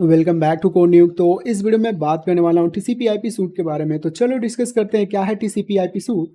Welcome back to code news. तो इस video में बात करने वाला हूँ टीसीपी आईपी सूट के बारे में। तो चलो डिस्कस करते हैं क्या है टीसीपी आईपी सूट।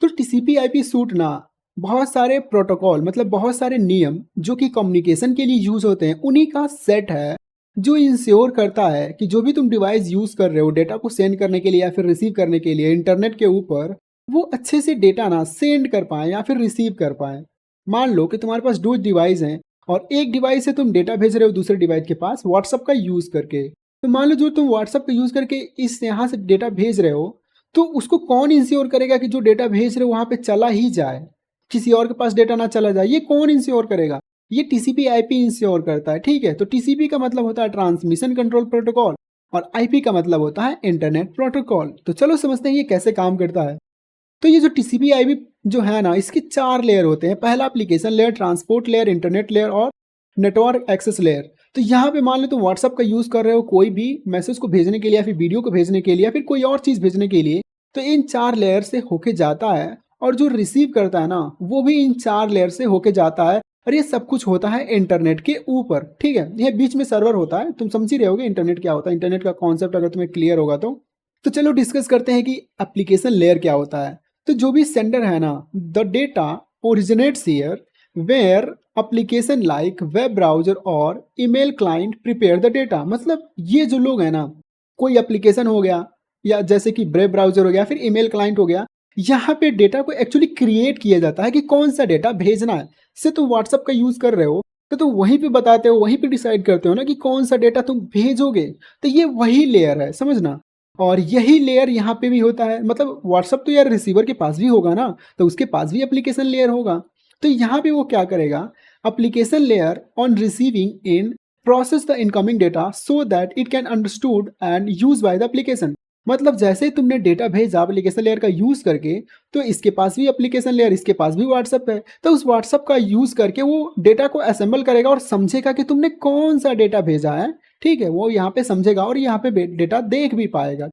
तो टीसीपी आईपी सूट ना बहुत सारे प्रोटोकॉल मतलब बहुत सारे नियम जो कि कम्युनिकेशन के लिए यूज होते हैं उन्हीं का सेट है जो इंश्योर करता है कि जो भी तुम डिवाइस यूज कर रहे हो डेटा को सेंड करने के लिए या फिर रिसीव करने के लिए इंटरनेट के ऊपर वो अच्छे से डेटा ना सेंड कर पाए या फिर रिसीव कर पाए। मान लो कि तुम्हारे पास दो डिवाइस हैं और एक डिवाइस से तुम डेटा भेज रहे हो दूसरे डिवाइस के पास व्हाट्सअप का यूज करके। तो मान लो जो तुम व्हाट्सअप का यूज करके इस यहाँ से डेटा भेज रहे हो तो उसको कौन इंश्योर करेगा कि जो डेटा भेज रहे हो वहां पे चला ही जाए, किसी और के पास डेटा ना चला जाए? ये कौन इंश्योर करेगा? ये टीसीपी आईपी इंश्योर करता है। ठीक है, तो टीसीपी का मतलब होता है ट्रांसमिशन कंट्रोल प्रोटोकॉल और आईपी का मतलब होता है इंटरनेट प्रोटोकॉल। तो चलो समझते हैं ये कैसे काम करता है। तो ये जो टीसीपी आईपी जो है ना इसके चार लेयर होते हैं। पहला application layer, transport layer, internet layer और नेटवर्क एक्सेस लेयर। तो यहाँ पे मान लो तुम व्हाट्सअप का यूज कर रहे हो कोई भी मैसेज को भेजने के लिए या फिर वीडियो को भेजने के लिए या फिर कोई और चीज भेजने के लिए, तो इन चार लेयर से होके जाता है। और जो रिसीव करता है ना वो भी इन चार लेयर से होके जाता है। और ये सब कुछ होता है इंटरनेट के ऊपर। ठीक है, ये बीच में सर्वर होता है। तुम समझ ही रहे होगे इंटरनेट क्या होता है, इंटरनेट का कॉन्सेप्ट अगर तुम्हें क्लियर होगा तो चलो डिस्कस करते हैं कि एप्लीकेशन लेयर क्या होता है। तो जो भी सेंडर है ना, the data originates here where application like web browser और email client prepare the data. मतलब ये जो लोग हैं ना, कोई एप्लीकेशन हो गया या जैसे कि वेब ब्राउजर हो गया फिर ईमेल क्लाइंट हो गया, यहाँ पे डेटा को एक्चुअली क्रिएट किया जाता है कि कौन सा डेटा भेजना है। से तुम व्हाट्सअप का यूज कर रहे हो तो तुम वहीं पे बताते हो, वहीं पे डिसाइड करते हो ना कि कौन सा डेटा तुम भेजोगे। तो ये वही लेयर है, समझना। और यही लेयर यहाँ पे भी होता है। मतलब व्हाट्सअप तो यार रिसीवर के पास भी होगा ना, तो उसके पास भी एप्लीकेशन लेयर होगा। तो यहाँ पे वो क्या करेगा, application layer on receiving in process the incoming data so that it can understood and use by the application. मतलब जैसे ही तुमने डेटा भेजा एप्लीकेशन लेयर का यूज करके, तो इसके पास भी एप्लीकेशन लेयर, इसके पास भी व्हाट्सअप है, तो उस व्हाट्सअप का यूज करके वो डेटा को असेंबल करेगा और समझेगा कि तुमने कौन सा डेटा भेजा है। ठीक है, वो यहाँ पे समझेगा और यहाँ पे डेटा देख भी पाएगा।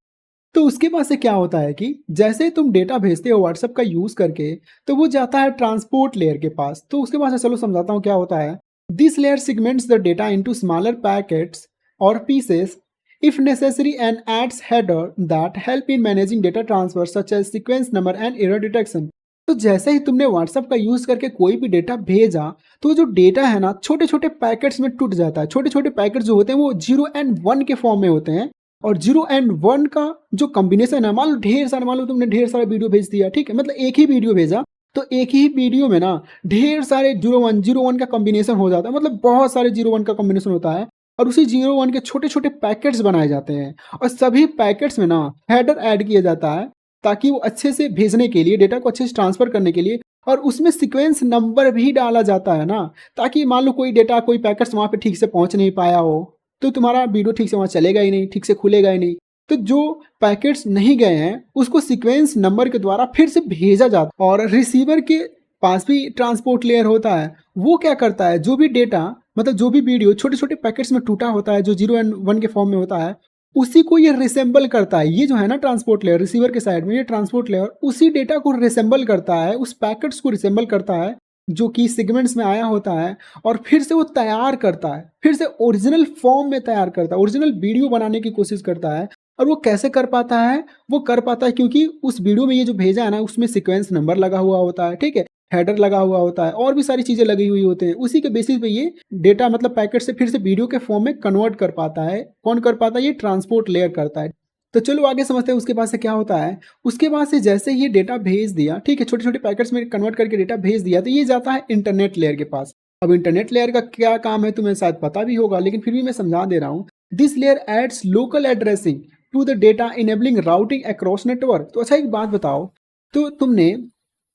तो उसके पास से क्या होता है कि जैसे तुम डेटा भेजते हो व्हाट्सएप का यूज करके, तो वो जाता है ट्रांसपोर्ट लेयर के पास। तो उसके पास से चलो समझाता हूँ क्या होता है। This layer segments the data into smaller packets और pieces if necessary and adds header that help in managing data transfer such as sequence number and error detection। तो जैसे ही तुमने व्हाट्सएप का यूज करके कोई भी डेटा भेजा, तो जो डेटा है ना छोटे छोटे पैकेट्स में टूट जाता है। छोटे छोटे पैकेट्स जो होते हैं वो 0 और 1 के फॉर्म में होते हैं। और 0 और 1 का जो कॉम्बिनेशन है, मान लो ढेर सारा, मान लो तुमने ढेर सारा वीडियो भेज दिया। ठीक है, मतलब एक ही वीडियो भेजा तो एक ही वीडियो में ना ढेर सारे 0 1 का कॉम्बिनेशन हो जाता है। मतलब बहुत सारे 0 1 का कॉम्बिनेशन होता है और उसी 0 1 के छोटे छोटे पैकेट्स बनाए जाते हैं और सभी पैकेट्स में ना हेडर ऐड किया जाता है ताकि वो अच्छे से भेजने के लिए, डेटा को अच्छे से ट्रांसफर करने के लिए। और उसमें सीक्वेंस नंबर भी डाला जाता है ना, ताकि मान लो कोई डेटा, कोई पैकेट्स वहां पे ठीक से पहुंच नहीं पाया हो तो तुम्हारा वीडियो ठीक से वहां चलेगा ही नहीं, ठीक से खुलेगा ही नहीं। तो जो पैकेट्स नहीं गए हैं उसको सीक्वेंस नंबर के द्वारा फिर से भेजा जाता है। और रिसीवर के पास भी ट्रांसपोर्ट लेयर होता है। वो क्या करता है, जो भी डेटा मतलब जो भी वीडियो छोटे छोटे पैकेट्स में टूटा होता है जो 0 और 1 के फॉर्म में होता है, उसी को ये रिसेंबल करता है। ये जो है ना ट्रांसपोर्ट लेयर रिसीवर के साइड में, ये ट्रांसपोर्ट लेयर उसी डेटा को रिसेंबल करता है, उस पैकेट्स को रिसेंबल करता है जो कि सेगमेंट्स में आया होता है। और फिर से वो तैयार करता है, फिर से ओरिजिनल फॉर्म में तैयार करता है, ओरिजिनल वीडियो बनाने की कोशिश करता है। और वो कैसे कर पाता है, वो कर पाता है क्योंकि उस वीडियो में ये जो भेजा है ना उसमें सीक्वेंस नंबर लगा हुआ होता है। ठीक है, हेडर लगा हुआ होता है और भी सारी चीजें लगी हुई होते हैं। उसी के बेसिस पे ये डेटा मतलब पैकेट से फिर से वीडियो के फॉर्म में कन्वर्ट कर पाता है। कौन कर पाता है, ये ट्रांसपोर्ट लेयर करता है। तो चलो आगे समझते हैं उसके बाद से क्या होता है। उसके बाद से जैसे ये डेटा भेज दिया, ठीक है, छोटे छोटे पैकेट्स में कन्वर्ट करके डेटा भेज दिया, तो ये जाता है इंटरनेट लेयर के पास। अब इंटरनेट लेयर का क्या काम है तुम्हें शायद पता भी होगा, लेकिन फिर भी मैं समझा दे रहा हूँ। This layer adds local addressing to the data enabling routing across network. तो अच्छा एक बात बताओ, तो तुमने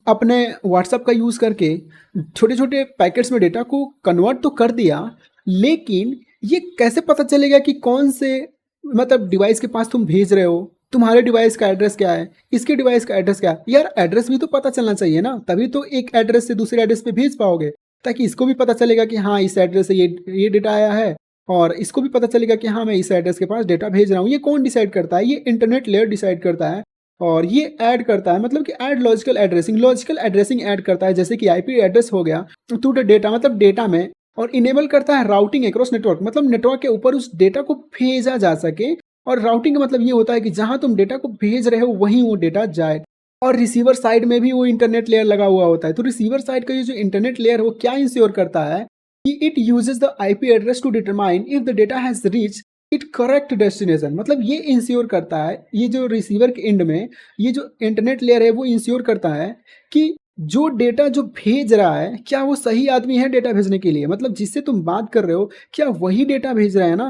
अपने व्हाट्सएप का यूज करके छोटे छोटे पैकेट्स में डेटा को कन्वर्ट तो कर दिया, लेकिन ये कैसे पता चलेगा कि कौन से मतलब डिवाइस के पास तुम भेज रहे हो? तुम्हारे डिवाइस का एड्रेस क्या है, इसके डिवाइस का एड्रेस क्या है? यार एड्रेस भी तो पता चलना चाहिए ना, तभी तो एक एड्रेस से दूसरे एड्रेस पे भेज पाओगे। ताकि इसको भी पता चलेगा कि हाँ इस एड्रेस से ये डेटा आया है, और इसको भी पता चलेगा कि हाँ मैं इस एड्रेस के पास डेटा भेज रहा हूँ। ये कौन डिसाइड करता है? ये इंटरनेट लेयर डिसाइड करता है। और ये ऐड करता है, मतलब कि add logical addressing, logical addressing add करता है। जैसे कि आईपी एड्रेस हो गया टू द डेटा, मतलब डेटा में और इनेबल करता है राउटिंग अक्रॉस नेटवर्क, मतलब नेटवर्क के ऊपर उस डेटा को भेजा जा सके। और राउटिंग का मतलब ये होता है कि जहां तुम डेटा को भेज रहे हो वहीं वो डेटा जाए। और रिसीवर साइड में भी वो इंटरनेट लेयर लगा हुआ होता है। तो रिसीवर साइड का ये जो इंटरनेट लेयर है वो क्या इंश्योर करता है कि it uses the IP address to determine if the data has reach it correct destination. मतलब ये इंश्योर करता है, ये जो रिसीवर के एंड में ये जो इंटरनेट लेयर है वो इंश्योर करता है कि जो डेटा जो भेज रहा है क्या वो सही आदमी है डेटा भेजने के लिए, मतलब जिससे तुम बात कर रहे हो क्या वही डेटा भेज रहा है ना,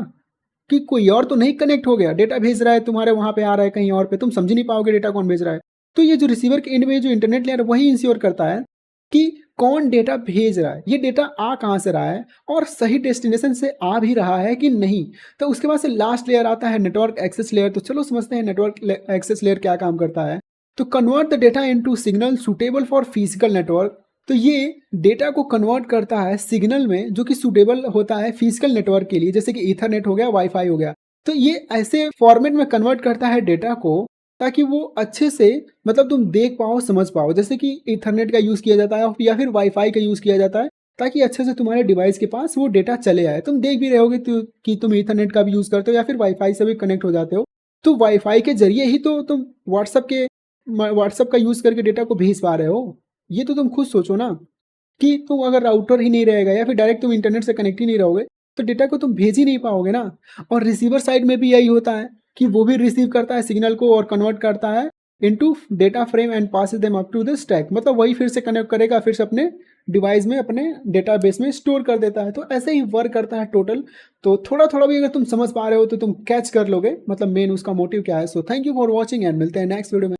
कि कोई और तो नहीं कनेक्ट हो गया। डेटा भेज रहा है तुम्हारे वहां पे आ रहा है कहीं और पे, तुम समझ नहीं पाओगे डेटा कौन भेज रहा है। तो ये जो रिसीवर के एंड में जो इंटरनेट लेयर वही इंश्योर करता है कि कौन डेटा भेज रहा है, ये डेटा आ कहाँ से रहा है और सही डेस्टिनेशन से आ भी रहा है कि नहीं। तो उसके बाद से लास्ट लेयर आता है नेटवर्क एक्सेस लेयर। तो चलो समझते हैं नेटवर्क एक्सेस लेयर क्या काम करता है। तो convert the data into signal suitable for physical network. तो ये डेटा को कन्वर्ट करता है सिग्नल में जो कि सूटेबल होता है फिजिकल नेटवर्क के लिए, जैसे कि ईथरनेट हो गया, वाईफाई हो गया। तो ये ऐसे फॉर्मेट में कन्वर्ट करता है डेटा को ताकि वो अच्छे से, मतलब तुम देख पाओ समझ पाओ, जैसे कि ईथरनेट का यूज़ किया जाता है या फिर वाईफाई का यूज़ किया जाता है ताकि अच्छे से तुम्हारे डिवाइस के पास वो डेटा चले आए। तुम देख भी रहे होगे कि तुम ईथरनेट का भी यूज़ करते हो या फिर वाईफाई से भी कनेक्ट हो जाते हो। तो वाईफाई के जरिए ही तो तुम व्हाट्सअप का यूज़ करके डेटा को भेज पा रहे हो। ये तो तुम खुद सोचो ना कि तुम अगर राउटर ही नहीं रहेगा या फिर डायरेक्ट तुम इंटरनेट से कनेक्ट ही नहीं रहोगे तो डेटा को तुम भेज ही नहीं पाओगे ना। और रिसीवर साइड में भी यही होता है कि वो भी रिसीव करता है सिग्नल को और कन्वर्ट करता है into data frame and passes them up to the stack, मतलब वही फिर से कनेक्ट करेगा, फिर से अपने डिवाइस में अपने डेटाबेस में स्टोर कर देता है। तो ऐसे ही वर्क करता है टोटल। तो थोड़ा थोड़ा भी अगर तुम समझ पा रहे हो तो तुम कैच कर लोगे, मतलब मेन उसका मोटिव क्या है। So thank you for watching and मिलते हैं नेक्स्ट वीडियो में।